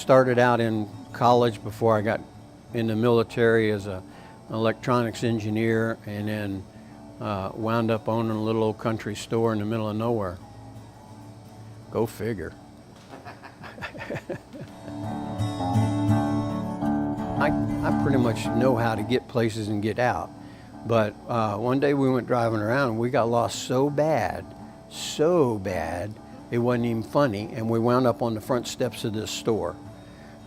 started out in college before I got in the military as an electronics engineer, and then wound up owning a little old country store in the middle of nowhere. Go figure. I pretty much know how to get places and get out. But one day we went driving around and we got lost so bad, it wasn't even funny, and we wound up on the front steps of this store.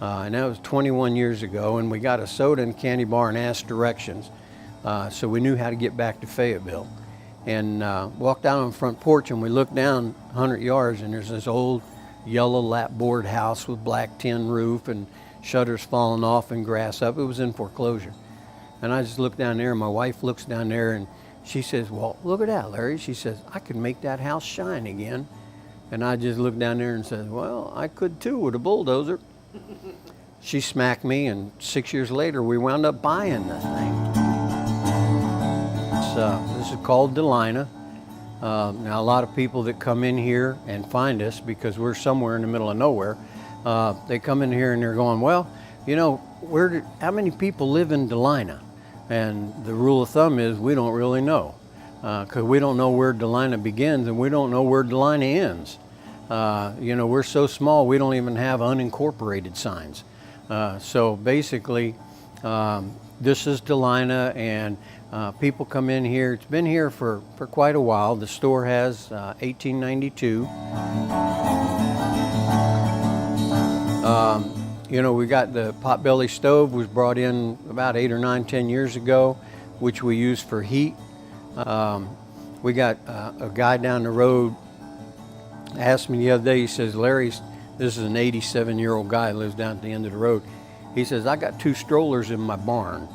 And that was 21 years ago, and we got a soda and candy bar and asked directions. So we knew how to get back to Fayetteville. And walked out on the front porch and we looked down 100 yards and there's this old yellow lapboard house with black tin roof and shutters falling off and grass up. It was in foreclosure. And I just looked down there, and my wife looks down there and she says, "Well, look at that, Larry." She says, "I could make that house shine again." And I just looked down there and said, "Well, I could too with a bulldozer." She smacked me, and 6 years later we wound up buying this thing. This is called Delina. Now a lot of people that come in here and find us because we're somewhere in the middle of nowhere, they come in here and they're going, "Well, you know, how many people live in Delina?" And the rule of thumb is we don't really know, because we don't know where Delina begins and we don't know where Delina ends. You know, we're so small we don't even have unincorporated signs. So basically, this is Delina, and people come in here. It's been here for quite a while. The store has 1892. You know, we got the potbelly stove was brought in about 8 or 9, 10 years ago, which we use for heat. We got a guy down the road asked me the other day, he says, "Larry," this is an 87-year-old guy who lives down at the end of the road. He says, "I got 2 strollers in my barn."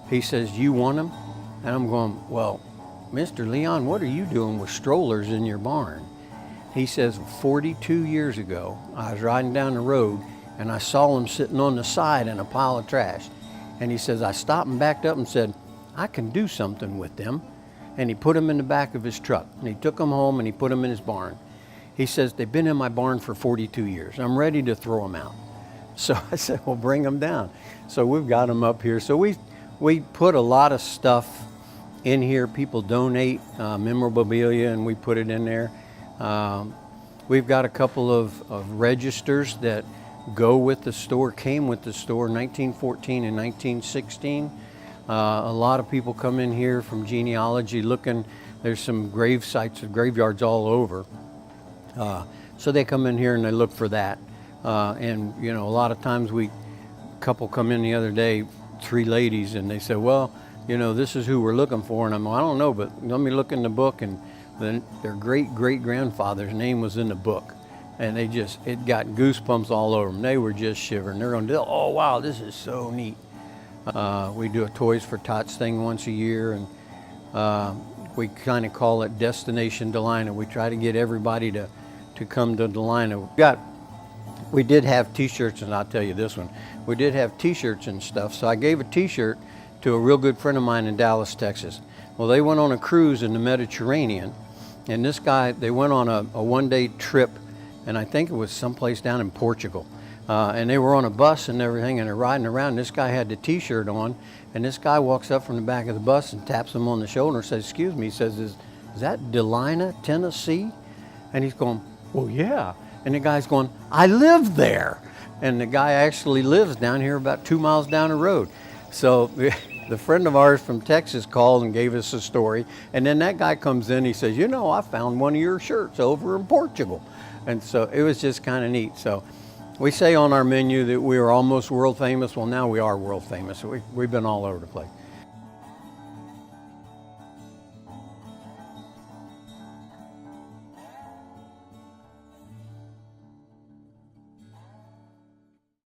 He says, "You want them?" And I'm going, "Well, Mr. Leon, what are you doing with strollers in your barn?" He says, 42 years ago, I was riding down the road and I saw them sitting on the side in a pile of trash. And he says, I stopped and backed up and said, "I can do something with them." And he put them in the back of his truck. And he took them home and he put them in his barn. He says, "They've been in my barn for 42 years. I'm ready to throw them out." So I said, "Well, bring them down." So we've got them up here. So we put a lot of stuff in here. People donate memorabilia and we put it in there. We've got a couple of registers that go with the store, came with the store, 1914 and 1916. A lot of people come in here from genealogy looking. There's some grave sites, graveyards all over. So they come in here and they look for that. And you know, a lot of times a couple come in the other day, 3 ladies, and they said, "Well, you know, this is who we're looking for." And I'm, "I don't know, but let me look in the book." And then their great-great-grandfather's name was in the book. And it got goosebumps all over them. They were just shivering. They're going, "Oh, wow, this is so neat." We do a Toys for Tots thing once a year, and we kind of call it Destination Delina. We try to get everybody to come to Delina. We did have t-shirts, and I'll tell you this one. We did have t-shirts and stuff, so I gave a t-shirt to a real good friend of mine in Dallas, Texas. Well, they went on a cruise in the Mediterranean, and this guy, they went on a one-day trip, and I think it was someplace down in Portugal. And they were on a bus and everything, and they're riding around. This guy had the t-shirt on, and this guy walks up from the back of the bus and taps him on the shoulder and says, "Excuse me," he says, is that Delina, Tennessee?" And he's going, "Well, yeah." And the guy's going, "I live there." And the guy actually lives down here about 2 miles down the road. So the friend of ours from Texas called and gave us a story. And then that guy comes in, he says, "You know, I found one of your shirts over in Portugal." And so it was just kind of neat. So we say on our menu that we are almost world famous. Well, now we are world famous. We've been all over the place.